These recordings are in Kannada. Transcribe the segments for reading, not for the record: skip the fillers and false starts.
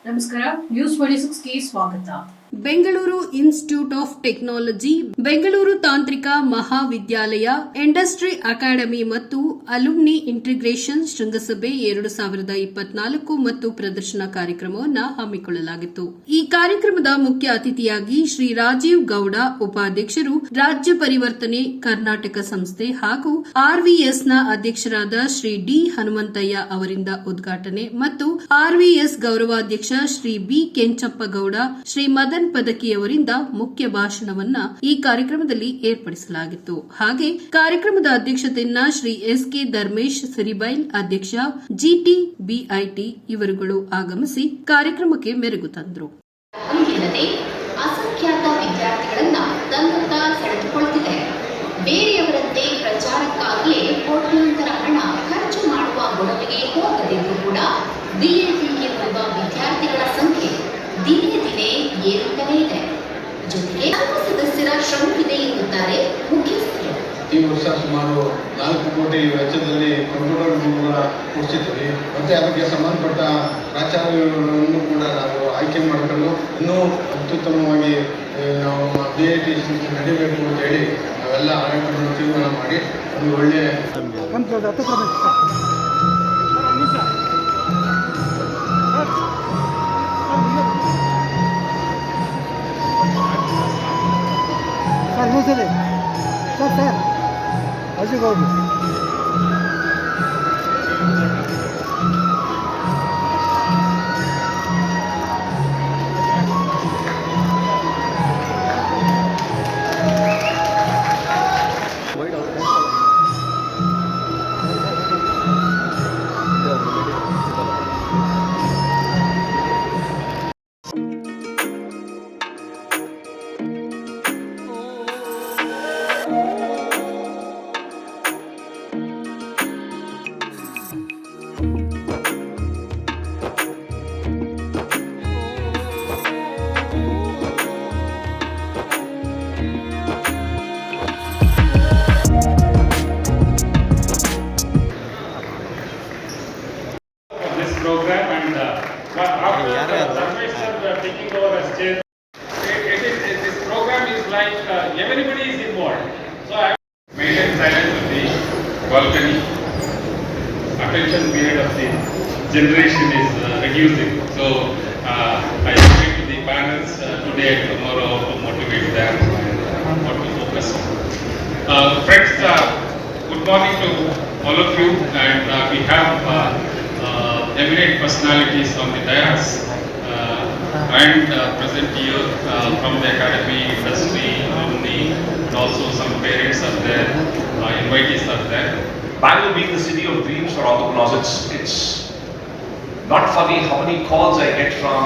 ನಮಸ್ಕಾರ, ನ್ಯೂಸ್ 26ಗೆ ಸ್ವಾಗತ. Bengaluru institute of technology, Bengaluru ತಾಂತ್ರಿಕ ಮಹಾವಿದ್ಯಾಲಯ, ಇಂಡಸ್ಟ್ರಿ ಅಕಾಡೆಮಿ ಮತ್ತು ಅಲುಮ್ನಿ ಇಂಟಿಗ್ರೇಷನ್ ಶೃಂಗಸಭೆ 2024 ಮತ್ತು ಪ್ರದರ್ಶನ ಕಾರ್ಯಕ್ರಮವನ್ನು ಹಮ್ಮಿಕೊಳ್ಳಲಾಗಿತ್ತು. ಈ ಕಾರ್ಯಕ್ರಮದ ಮುಖ್ಯ ಅತಿಥಿಯಾಗಿ ಶ್ರೀ ರಾಜೀವ್ ಗೌಡ, ಉಪಾಧ್ಯಕ್ಷರು, ರಾಜ್ಯ ಪರಿವರ್ತನೆ ಕರ್ನಾಟಕ ಸಂಸ್ಥೆ ಹಾಗೂ ಆರ್ವಿಎಸ್ನ ಅಧ್ಯಕ್ಷರಾದ ಶ್ರೀ ಡಿ ಹನುಮಂತಯ್ಯ ಅವರಿಂದ ಉದ್ಘಾಟನೆ ಮತ್ತು ಆರ್ವಿಎಸ್ ಗೌರವಾಧ್ಯಕ್ಷ ಶ್ರೀ ಬಿ ಕೆಂಚಪ್ಪಗೌಡ, ಶ್ರೀ ಮದನ್ ಪದಕಿಯವರಿಂದ ಮುಖ್ಯ ಭಾಷಣವನ್ನ ಈ ಕಾರ್ಯಕ್ರಮದಲ್ಲಿ ಏರ್ಪಡಿಸಲಾಗಿತ್ತು. ಹಾಗೆ ಕಾರ್ಯಕ್ರಮದ ಅಧ್ಯಕ್ಷತೆಯನ್ನ ಶ್ರೀ ಎಸ್ ಕೆ ಧರ್ಮೇಶ್ ಸಿರಿಬೈಲ್, ಅಧ್ಯಕ್ಷ ಜಿಟಿ ಬಿಐಟಿ ಇವರುಗಳು ಆಗಮಿಸಿ ಕಾರ್ಯಕ್ರಮಕ್ಕೆ ಮೆರುಗು ತಂದರು. ಅಸಂಖ್ಯಾತ ವಿದ್ಯಾರ್ಥಿಗಳನ್ನ ತನ್ನತ್ತ ಸೆಳೆದುಕೊಳ್ಳುತ್ತಿದೆ. ಬೇರೆಯವರಂತೆ ಪ್ರಚಾರಕ್ಕಾಗಿಯೇ ಕೋಟ್ಯಾಂತರ ಹಣ ಖರ್ಚು ಮಾಡುವ ಗೊಡವೆಗೆ ಹೋಗದಿದ್ದು ಕೂಡ ಬಿಎಲ್ಟಿಗೆ ಬರುವ ವಿದ್ಯಾರ್ಥಿಗಳ ಸಂಖ್ಯೆ ದಿನೇ ದಿನೇ ಏರುತ್ತಲೇ ಇದೆ. ಜೊತೆಗೆ ಸದಸ್ಯರ ಶ್ರಮವಿದೆ ಎನ್ನುತ್ತಾರೆ ಮುಖ್ಯಸ್ಥರು. ಈ ವರ್ಷ ಸುಮಾರು 4 ಕೋಟಿ ವೆಚ್ಚದಲ್ಲಿ ಕಂಪ್ಯೂಟರ್ ಕೊಡಿಸಿದ್ದೀವಿ. ಮತ್ತೆ ಅದಕ್ಕೆ ಸಂಬಂಧಪಟ್ಟ ಪ್ರಾಚಾರ್ಯರನ್ನು ಕೂಡ ನಾವು ಆಯ್ಕೆ ಮಾಡಿಕೊಂಡು ಇನ್ನೂ ಅತ್ಯುತ್ತಮವಾಗಿ ನಾವು BIT ನಡೀಬೇಕು ಅಂತ ಹೇಳಿ ನಾವೆಲ್ಲ ಆಡಳಿತವನ್ನು ತೀರ್ಮಾನ ಮಾಡಿ ಒಂದು ಒಳ್ಳೆಯ sir ಅಜಿಗೌಡ್ರು program and after taking over as chair, this program is like everybody is involved. So I maintain silence with the balcony. Attention period of the generation is reducing. So I speak to the parents today and tomorrow to motivate them and what to focus on. Friends, good morning to all of you, and we have eminent personalities on the dais and present here from the academy, industry, alumni, and also some parents are there, invitees are there. Bangalore being the city of dreams for entrepreneurs, it's not funny how many calls I get from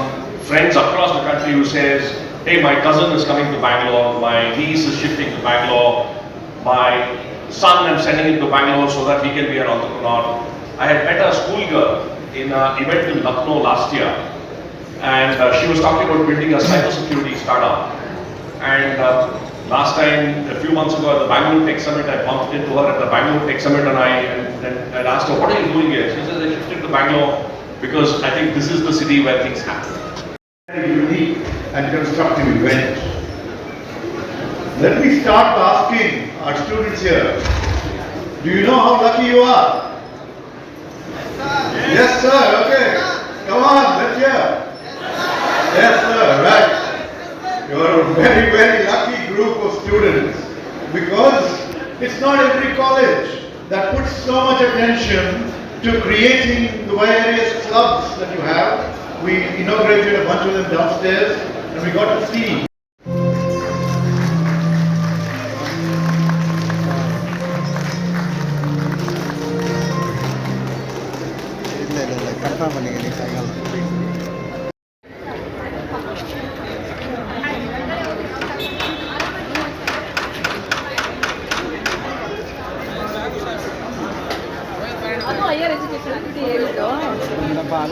friends across the country who says, hey, my cousin is coming to Bangalore, my niece is shifting to Bangalore, my son I'm sending him to Bangalore so that he can be an entrepreneur. I had met a schoolgirl in an event in Lucknow last year, and she was talking about building a cybersecurity startup. And last time, a few months ago at the Bangalore Tech Summit, I bumped into her at the Bangalore Tech Summit, and I asked her, what are you doing here? She says, I shifted to Bangalore because I think this is the city where things happen. Unique and constructive event. Let me start asking our students here, do you know how lucky you are? Yes, sir. Okay. Come on, let's hear. Yes, sir. Right. You are a very, very lucky group of students because it's not every college that puts so much attention to creating the various clubs that you have. We inaugurated a bunch of them downstairs, and we got to see. ಅದು ಹೈಯರ್ ಎಜುಕೇಶನ್ ಅಂತ ಹೇಳಿದ್ರು.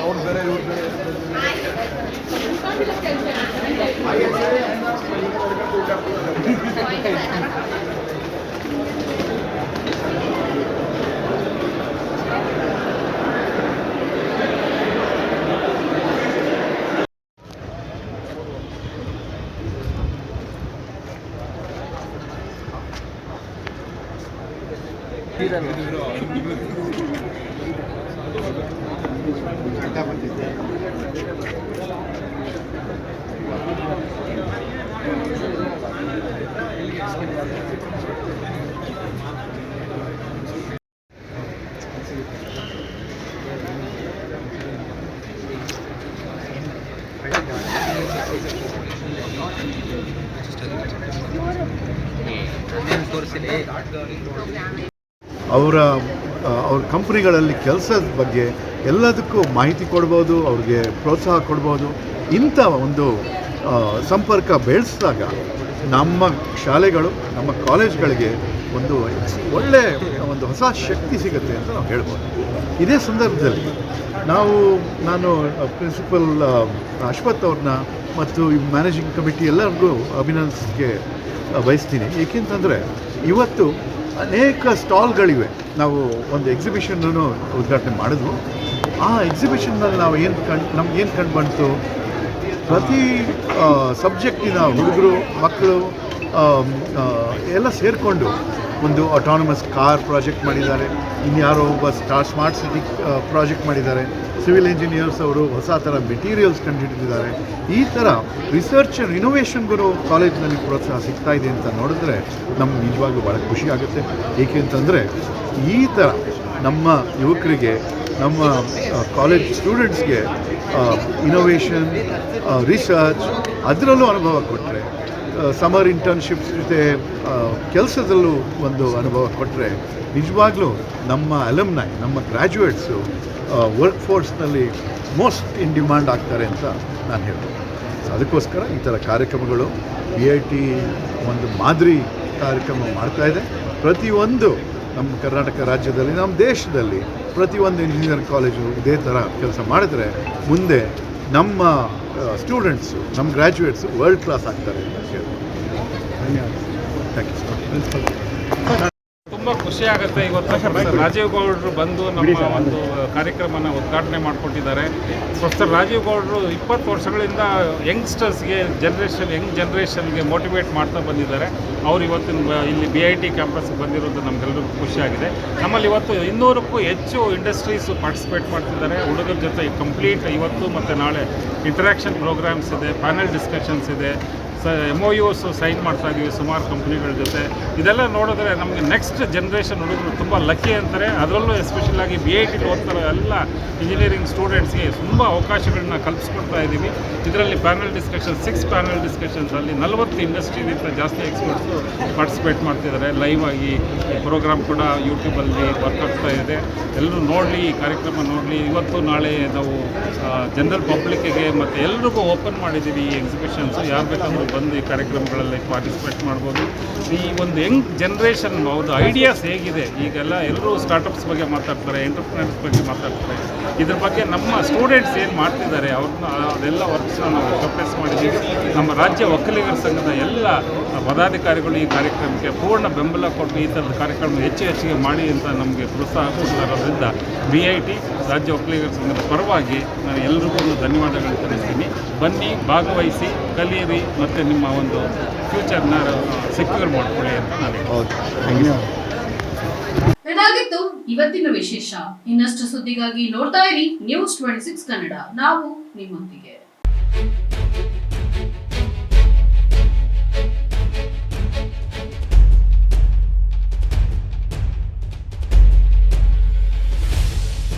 ಅವ್ರು ಬೇರೆ ಅವರ ಕಂಪ್ನಿಗಳಲ್ಲಿ ಕೆಲಸದ ಬಗ್ಗೆ ಎಲ್ಲದಕ್ಕೂ ಮಾಹಿತಿ ಕೊಡ್ಬೋದು, ಅವ್ರಿಗೆ ಪ್ರೋತ್ಸಾಹ ಕೊಡ್ಬೋದು. ಇಂಥ ಒಂದು ಸಂಪರ್ಕ ಬೆಳೆಸಿದಾಗ ನಮ್ಮ ಶಾಲೆಗಳು, ನಮ್ಮ ಕಾಲೇಜ್ಗಳಿಗೆ ಒಂದು ಒಳ್ಳೆಯ ಒಂದು ಹೊಸ ಶಕ್ತಿ ಸಿಗುತ್ತೆ ಅಂತ ನಾವು ಹೇಳ್ಬೋದು. ಇದೇ ಸಂದರ್ಭದಲ್ಲಿ ನಾನು ಪ್ರಿನ್ಸಿಪಲ್ ಅಶ್ವಥ್ ಅವ್ರನ್ನ ಮತ್ತು ಈ ಮ್ಯಾನೇಜಿಂಗ್ ಕಮಿಟಿ ಎಲ್ಲರಿಗೂ ಅಭಿನಂದಿಸಕ್ಕೆ ಬಯಸ್ತೀನಿ. ಏಕೆಂತಂದರೆ ಇವತ್ತು ಅನೇಕ ಸ್ಟಾಲ್ಗಳಿವೆ. ನಾವು ಒಂದು ಎಕ್ಸಿಬಿಷನ್ನೂ ಉದ್ಘಾಟನೆ ಮಾಡಿದ್ವು. ಆ ಎಕ್ಸಿಬಿಷನ್ನಲ್ಲಿ ನಾವು ನಮ್ಗೇನು ಕಂಡು ಬಂತು, ಪ್ರತಿ ಸಬ್ಜೆಕ್ಟಿನ ಹುಡುಗರು ಮಕ್ಕಳು ಎಲ್ಲ ಸೇರಿಕೊಂಡು ಒಂದು ಆಟೋನಮಸ್ ಕಾರ್ ಪ್ರಾಜೆಕ್ಟ್ ಮಾಡಿದ್ದಾರೆ, ಇನ್ಯಾರೋ ಒಬ್ಬ ಸ್ಮಾರ್ಟ್ ಸಿಟಿ ಪ್ರಾಜೆಕ್ಟ್ ಮಾಡಿದ್ದಾರೆ, ಸಿವಿಲ್ ಇಂಜಿನಿಯರ್ಸ್ ಅವರು ಹೊಸ ಥರ ಮೆಟೀರಿಯಲ್ಸ್ ಕಂಡುಹಿಡಿದಿದ್ದಾರೆ. ಈ ಥರ ರಿಸರ್ಚ್ ಆ್ಯಂಡ್ ಇನೋವೇಷನ್ಗೂ ಕಾಲೇಜಿನಲ್ಲಿ ಪ್ರೋತ್ಸಾಹ ಸಿಗ್ತಾ ಇದೆ ಅಂತ ನೋಡಿದ್ರೆ ನಮ್ಗೆ ನಿಜವಾಗ್ಲೂ ಭಾಳ ಖುಷಿ ಆಗುತ್ತೆ. ಏಕೆ ಅಂತಂದರೆ ಈ ಥರ ನಮ್ಮ ಯುವಕರಿಗೆ, ನಮ್ಮ ಕಾಲೇಜ್ ಸ್ಟೂಡೆಂಟ್ಸ್ಗೆ ಇನೋವೇಷನ್, ರಿಸರ್ಚ್ ಅದರಲ್ಲೂ ಅನುಭವ ಕೊಟ್ಟರೆ, ಸಮರ್ ಇಂಟರ್ನ್ಶಿಪ್ಸ್ ಜೊತೆ ಕೆಲಸದಲ್ಲೂ ಒಂದು ಅನುಭವ ಕೊಟ್ಟರೆ ನಿಜವಾಗ್ಲೂ ನಮ್ಮ ಅಲಮ್ನೈ, ನಮ್ಮ ಗ್ರ್ಯಾಜುಯೇಟ್ಸು ವರ್ಕ್ ಫೋರ್ಸ್ನಲ್ಲಿ ಮೋಸ್ಟ್ ಇನ್ ಡಿಮ್ಯಾಂಡ್ ಆಗ್ತಾರೆ ಅಂತ ನಾನು ಹೇಳ್ತೀನಿ. ಅದಕ್ಕೋಸ್ಕರ ಈ ಥರ ಕಾರ್ಯಕ್ರಮಗಳು BIT ಒಂದು ಮಾದರಿ ಕಾರ್ಯಕ್ರಮ ಮಾಡ್ತಾಯಿದೆ. ಪ್ರತಿಯೊಂದು ನಮ್ಮ ಕರ್ನಾಟಕ ರಾಜ್ಯದಲ್ಲಿ, ನಮ್ಮ ದೇಶದಲ್ಲಿ ಪ್ರತಿಯೊಂದು ಇಂಜಿನಿಯರಿಂಗ್ ಕಾಲೇಜು ಇದೇ ಥರ ಕೆಲಸ ಮಾಡಿದ್ರೆ ಮುಂದೆ ನಮ್ಮ ಸ್ಟೂಡೆಂಟ್ಸು, ನಮ್ಮ ಗ್ರ್ಯಾಜುಯೇಟ್ಸು ವರ್ಲ್ಡ್ ಕ್ಲಾಸ್ ಆಗ್ತಾರೆ ಅಂತ ಹೇಳ್ತೀನಿ. ಧನ್ಯವಾದ. Thank you. ತುಂಬ ಖುಷಿ ಆಗುತ್ತೆ. ಇವತ್ತು ಪ್ರೊಫೆಸರ್ ರಾಜೀವ್ ಗೌಡರು ಬಂದು ನಮ್ಮ ಒಂದು ಕಾರ್ಯಕ್ರಮನ ಉದ್ಘಾಟನೆ ಮಾಡಿಕೊಟ್ಟಿದ್ದಾರೆ. ಪ್ರೊಫೆಸರ್ ರಾಜೀವ್ ಗೌಡರು 20 ವರ್ಷಗಳಿಂದ ಯಂಗ್ಸ್ಟರ್ಸ್ಗೆ ಯಂಗ್ ಜನ್ರೇಷನ್ಗೆ ಮೋಟಿವೇಟ್ ಮಾಡ್ತಾ ಬಂದಿದ್ದಾರೆ. ಅವರು ಇವತ್ತಿನ ಇಲ್ಲಿ BIT ಕ್ಯಾಂಪಸ್ಗೆ ಬಂದಿರೋದು ನಮಗೆಲ್ಲರಿಗೂ ಖುಷಿಯಾಗಿದೆ. ನಮ್ಮಲ್ಲಿ ಇವತ್ತು 200ಕ್ಕೂ ಹೆಚ್ಚು ಇಂಡಸ್ಟ್ರೀಸು ಪಾರ್ಟಿಸಿಪೇಟ್ ಮಾಡ್ತಿದ್ದಾರೆ. ಹುಡುಗರ ಜೊತೆ ಕಂಪ್ಲೀಟ್ ಇವತ್ತು ಮತ್ತು ನಾಳೆ ಇಂಟರಾಕ್ಷನ್ ಪ್ರೋಗ್ರಾಮ್ಸ್ ಇದೆ, ಪ್ಯಾನೆಲ್ ಡಿಸ್ಕಷನ್ಸ್ ಇದೆ, MOUs ಸೈನ್ ಮಾಡ್ತಾ ಇದ್ದೀವಿ ಸುಮಾರು ಕಂಪ್ನಿಗಳ ಜೊತೆ. ಇದೆಲ್ಲ ನೋಡಿದ್ರೆ ನಮಗೆ ನೆಕ್ಸ್ಟ್ ಜನ್ರೇಷನ್ ಹುಡುಗರು ತುಂಬ ಲಕ್ಕಿ ಅಂತಾರೆ. ಅದರಲ್ಲೂ ಎಸ್ಪೆಷಲಾಗಿ BIT ಓದ್ತಾರೆ ಎಲ್ಲ ಇಂಜಿನಿಯರಿಂಗ್ ಸ್ಟೂಡೆಂಟ್ಸ್ಗೆ ತುಂಬ ಅವಕಾಶಗಳನ್ನ ಕಲ್ಪಿಸ್ಕೊಡ್ತಾ ಇದ್ದೀವಿ. ಇದರಲ್ಲಿ ಪ್ಯಾನಲ್ ಡಿಸ್ಕಷನ್ 6 ಪ್ಯಾನಲ್ ಡಿಸ್ಕಷನ್ಸಲ್ಲಿ 40 ಇಂಡಸ್ಟ್ರಿಗಿಂತ ಜಾಸ್ತಿ ಎಕ್ಸ್ಪರ್ಟ್ಸು ಪಾರ್ಟಿಸಿಪೇಟ್ ಮಾಡ್ತಿದ್ದಾರೆ. ಲೈವ್ ಆಗಿ ಈ ಪ್ರೋಗ್ರಾಮ್ ಕೂಡ ಯೂಟ್ಯೂಬಲ್ಲಿ ವರ್ಕ್ ಆಗ್ತಾ ಇದೆ. ಎಲ್ಲರೂ ನೋಡಲಿ, ಈ ಕಾರ್ಯಕ್ರಮ ನೋಡಲಿ. ಇವತ್ತು ನಾಳೆ ನಾವು ಜನರಲ್ ಪಬ್ಲಿಕ್ಕಿಗೆ ಮತ್ತು ಎಲ್ರಿಗೂ ಓಪನ್ ಮಾಡಿದ್ದೀವಿ ಈ ಎಕ್ಸಿಬಿಷನ್ಸು. ಯಾರು ಬೇಕಾದರೂ ಬಂದು ಈ ಕಾರ್ಯಕ್ರಮಗಳಲ್ಲಿ ಪಾರ್ಟಿಸಿಪೇಟ್ ಮಾಡ್ಬೋದು. ಈ ಒಂದು ಯಂಗ್ ಜನ್ರೇಷನ್ ಅವ್ರದ್ದು ಐಡಿಯಾಸ್ ಹೇಗಿದೆ, ಈಗೆಲ್ಲ ಎಲ್ಲರೂ ಸ್ಟಾರ್ಟಪ್ಸ್ ಬಗ್ಗೆ ಮಾತಾಡ್ತಾರೆ, ಎಂಟರ್ಪ್ರಿನರ್ಸ್ ಬಗ್ಗೆ ಮಾತಾಡ್ತಾರೆ. ಇದ್ರ ಬಗ್ಗೆ ನಮ್ಮ ಸ್ಟೂಡೆಂಟ್ಸ್ ಏನು ಮಾಡ್ತಿದ್ದಾರೆ ಅವ್ರನ್ನ ಅದೆಲ್ಲ ವರ್ಕ್ಸ್ನ ನಾವು ಶೋಕೇಸ್ ಮಾಡಿದ್ದೀವಿ. ನಮ್ಮ ರಾಜ್ಯ ಒಕ್ಕಲಿಗರ ಸಂಘದ ಎಲ್ಲ ಪದಾಧಿಕಾರಿಗಳು ಈ ಕಾರ್ಯಕ್ರಮಕ್ಕೆ ಪೂರ್ಣ ಬೆಂಬಲ ಕೊಟ್ಟು ಈ ಥರದ ಕಾರ್ಯಕ್ರಮ ಹೆಚ್ಚಿಗೆ ಮಾಡಿ ಅಂತ ನಮಗೆ ಪ್ರೋತ್ಸಾಹ ಕೊಡ್ತಾ ಇರೋದ್ರಿಂದ BIT ರಾಜ್ಯ ಒಕ್ಕಲಿಗರ ಸಂಘದ ಪರವಾಗಿ ನಾನು ಎಲ್ರಿಗೂ ಧನ್ಯವಾದಗಳು ತಿಳಿಸ್ತೀನಿ. ಬನ್ನಿ, ಭಾಗವಹಿಸಿ, ಕಲಿಯಿರಿ ಮತ್ತು ನಿಮ್ಮ ಒಂದು ಫ್ಯೂಚರ್ನ ಸೆಕ್ಯೂರ್ ಮಾಡ್ಕೊಳ್ಳಿ ಅಂತ ನಾನು ಇದಾಗಿತ್ತು ಇವತ್ತಿನ ವಿಶೇಷ. ಇನ್ನಷ್ಟು ಸುದ್ದಿಗಾಗಿ ನೋಡ್ತಾ ಇರಿ News 26 ಕನ್ನಡ. ನಾವು ನಿಮ್ಮೊಂದಿಗೆ.